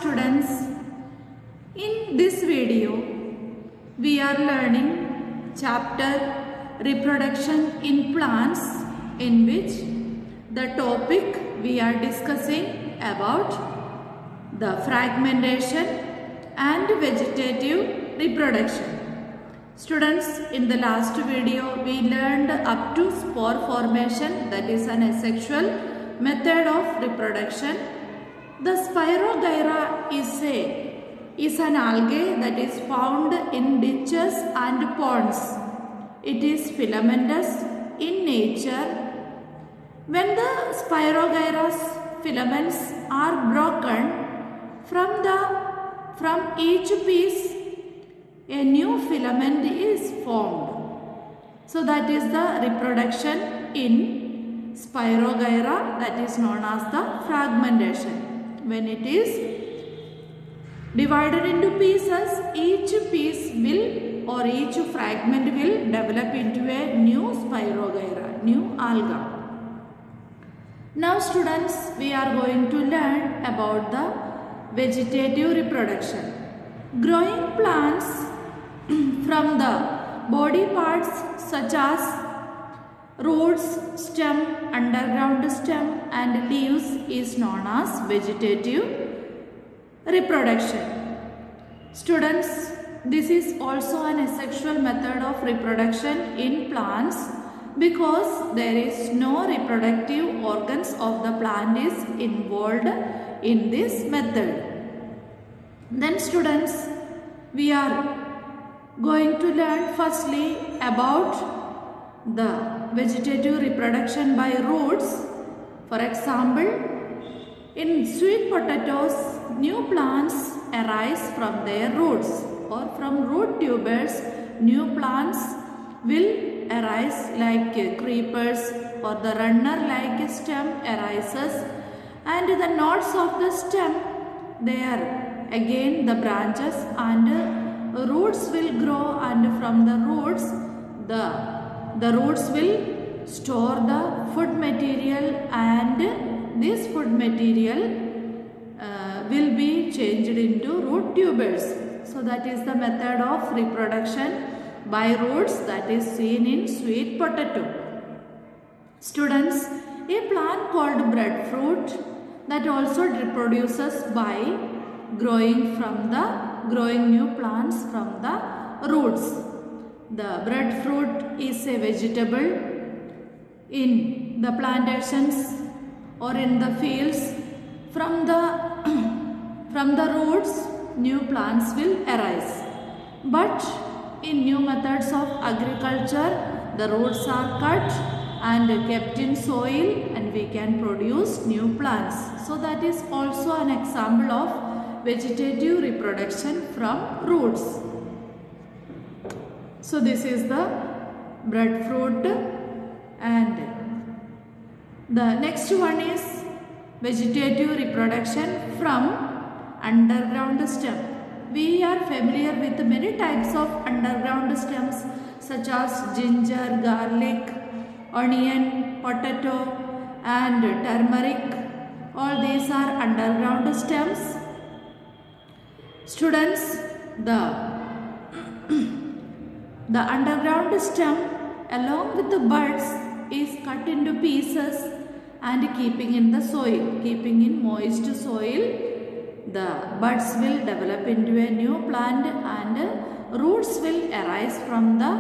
students, in this video we are learning chapter reproduction in plants, in which the topic we are discussing about the fragmentation and vegetative reproduction. Students, in the last video we learned up to spore formation, that is an asexual method of reproduction. The Spirogyra is an algae that is found in ditches and ponds. It is filamentous in nature. When the Spirogyra's filaments are broken from each piece, a new filament is formed. So that is the reproduction in Spirogyra, that is known as the fragmentation. When it is divided into pieces, each piece will or each fragment will develop into a new Spirogyra, new alga. Now students, we are going to learn about the vegetative reproduction. Growing plants from the body parts such as roots, stem, underground stem and leaves is known as vegetative reproduction. Students, this is also an asexual method of reproduction in plants because there is no reproductive organs of the plant is involved in this method. Then students, we are going to learn firstly about the vegetative reproduction by roots. For example, in sweet potatoes, new plants arise from their roots, or from root tubers, new plants will arise like creepers, or the runner-like stem arises, and the knots of the stem, there again the branches and roots will grow, and from the roots the roots will store the food material, and this food material will be changed into root tubers. So that is the method of reproduction by roots that is seen in sweet potato. Students, a plant called breadfruit that also reproduces by growing new plants from the roots. The breadfruit is a vegetable. In the plantations or in the fields, from the roots new plants will arise. But in new methods of agriculture, the roots are cut and kept in soil and we can produce new plants. So that is also an example of vegetative reproduction from roots. So this is the breadfruit, and the next one is vegetative reproduction from underground stem. We are familiar with many types of underground stems such as ginger, garlic, onion, potato and turmeric. All these are underground stems. Students, the underground stem along with the buds is cut into pieces and keeping in the soil, keeping in moist soil. The buds will develop into a new plant and roots will arise from the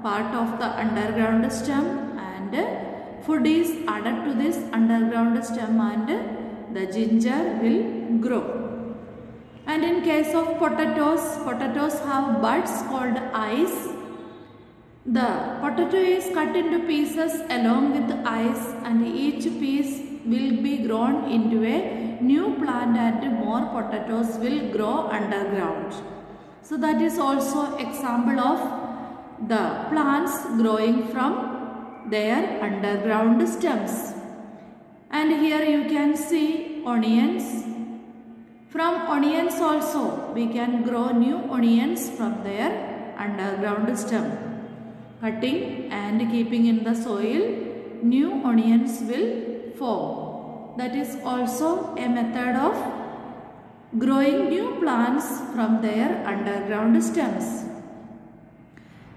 part of the underground stem, and food is added to this underground stem and the ginger will grow. And in case of potatoes have buds called eyes. The potato is cut into pieces along with the eyes, and each piece will be grown into a new plant and more potatoes will grow underground. So that is also example of the plants growing from their underground stems. And here you can see onions. From onions also we can grow new onions from their underground stem. Cutting and keeping in the soil, new onions will form. That is also a method of growing new plants from their underground stems.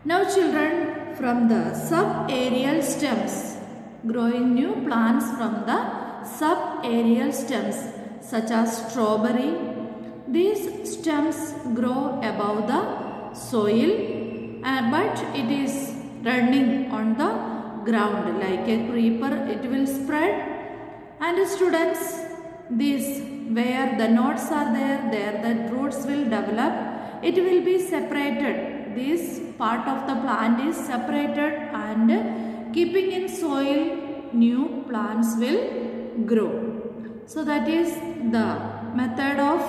Now children, from the subaerial stems, growing new plants from the subaerial stems such as strawberry. These stems grow above the soil, but it is running on the ground like a creeper. It will spread. And students, this where the nodes are there the roots will develop. It will be separated. This part of the plant is separated and keeping in soil, new plants will grow. So that is the method of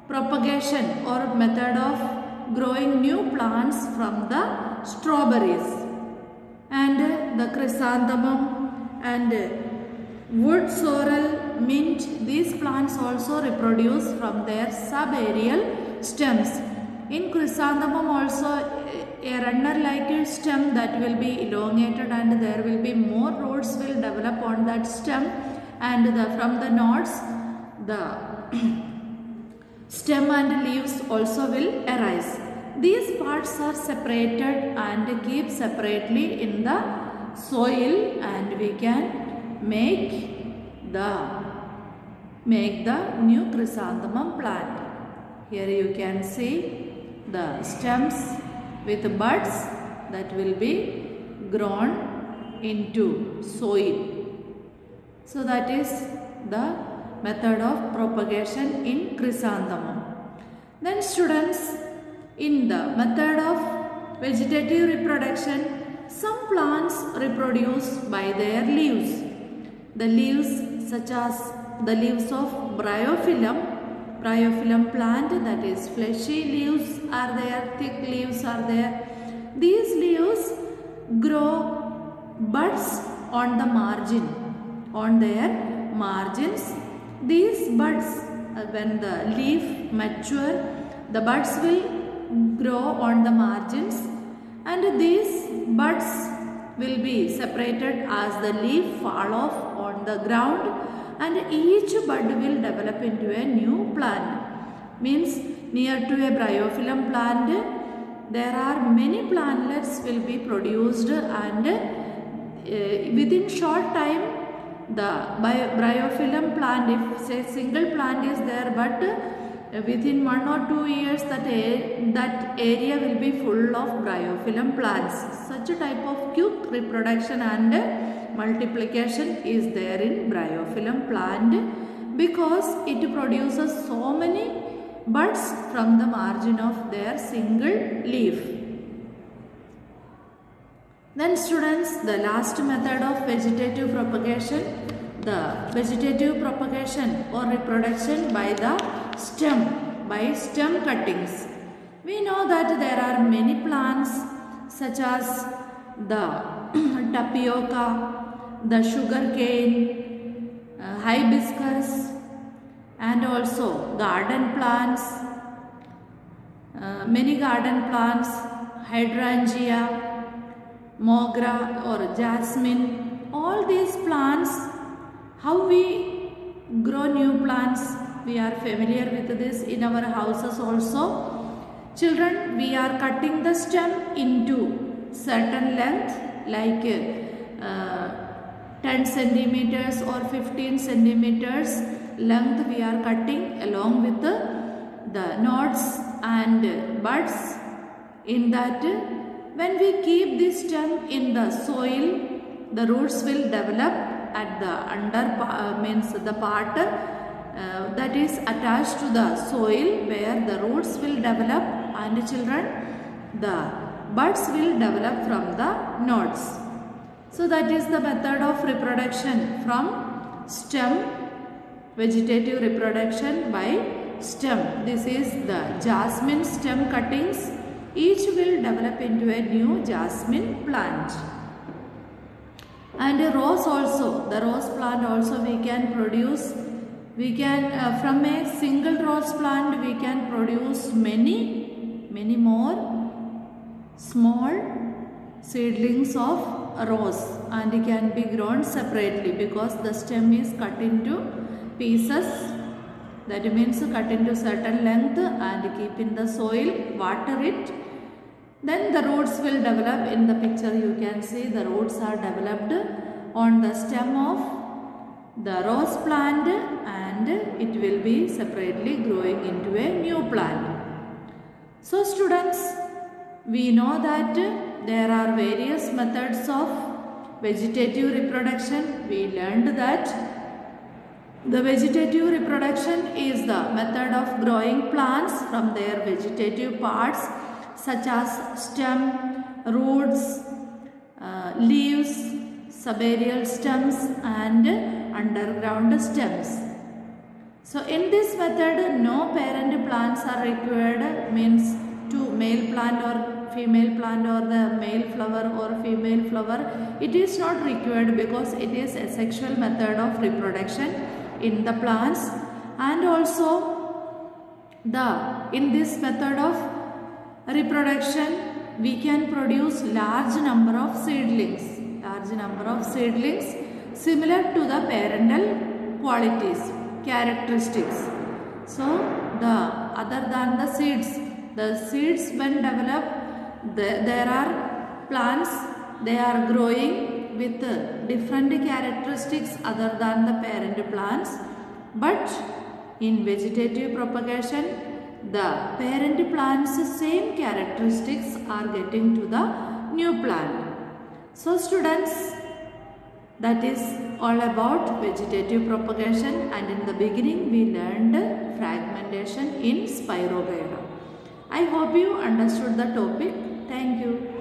propagation or method of growing new plants from the strawberries. And the chrysanthemum and wood sorrel, mint, these plants also reproduce from their subaerial stems. In chrysanthemum also a runner like stem that will be elongated and there will be more roots will develop on that stem, and from the nodes the stem and leaves also will arise. These parts are separated and keep separately in the soil, and we can make the new chrysanthemum plant. Here you can see the stems with buds that will be grown into soil. So that is the method of propagation in chrysanthemum. Then students, in the method of vegetative reproduction, some plants reproduce by their leaves. The leaves such as the leaves of bryophyllum plant, that is fleshy leaves are there, thick leaves are there. These leaves grow buds on the margin, on their margins. These buds, when the leaf mature, the buds will grow on the margins, and these buds will be separated as the leaf fall off on the ground, and each bud will develop into a new plant. Means near to a bryophyllum plant there are many plantlets will be produced, and within short time the bryophyllum plant, if say single plant is there, but within 1 or 2 years that area will be full of bryophyllum plants. Such a type of quick reproduction and multiplication is there in bryophyllum plant, because it produces so many buds from the margin of their single leaf. Then students, the last method of vegetative propagation, the vegetative propagation or reproduction by the stem, by stem cuttings. We know that there are many plants such as the tapioca, the sugar cane, hibiscus, and also garden plants, many garden plants, hydrangea, mogra or jasmine. All these plants, how we grow new plants, we are familiar with this in our houses also. Children, we are cutting the stem into certain length, like 10 centimeters or 15 centimeters length we are cutting along with the nodes and buds. In that, when we keep this stem in the soil, the roots will develop at the under means the part that is attached to the soil, where the roots will develop, and children, the buds will develop from the nodes. So that is the method of reproduction from stem, vegetative reproduction by stem. This is the jasmine stem cuttings. Each will develop into a new jasmine plant. And a rose also, the rose plant also we can produce. We can from a single rose plant we can produce many more small seedlings of rose, and it can be grown separately because the stem is cut into pieces that means cut into certain length and keep in the soil, water it. Then the roots will develop. In the picture you can see the roots are developed on the stem of the rose plant and it will be separately growing into a new plant. So students, we know that there are various methods of vegetative reproduction. We learned that the vegetative reproduction is the method of growing plants from their vegetative parts such as stem, roots, leaves, subaerial stems and underground stems. So in this method no parent plants are required, means to male plant or female plant or the male flower or female flower, it is not required because it is a sexual method of reproduction in the plants. And also in this method of reproduction we can produce large number of seedlings similar to the parental qualities, characteristics. So other than the seeds when developed, there are plants, they are growing with different characteristics other than the parent plants. But in vegetative propagation, the parent plant's same characteristics are getting to the new plant. So students, that is all about vegetative propagation, and in the beginning we learned fragmentation in Spirogyra. I hope you understood the topic. Thank you.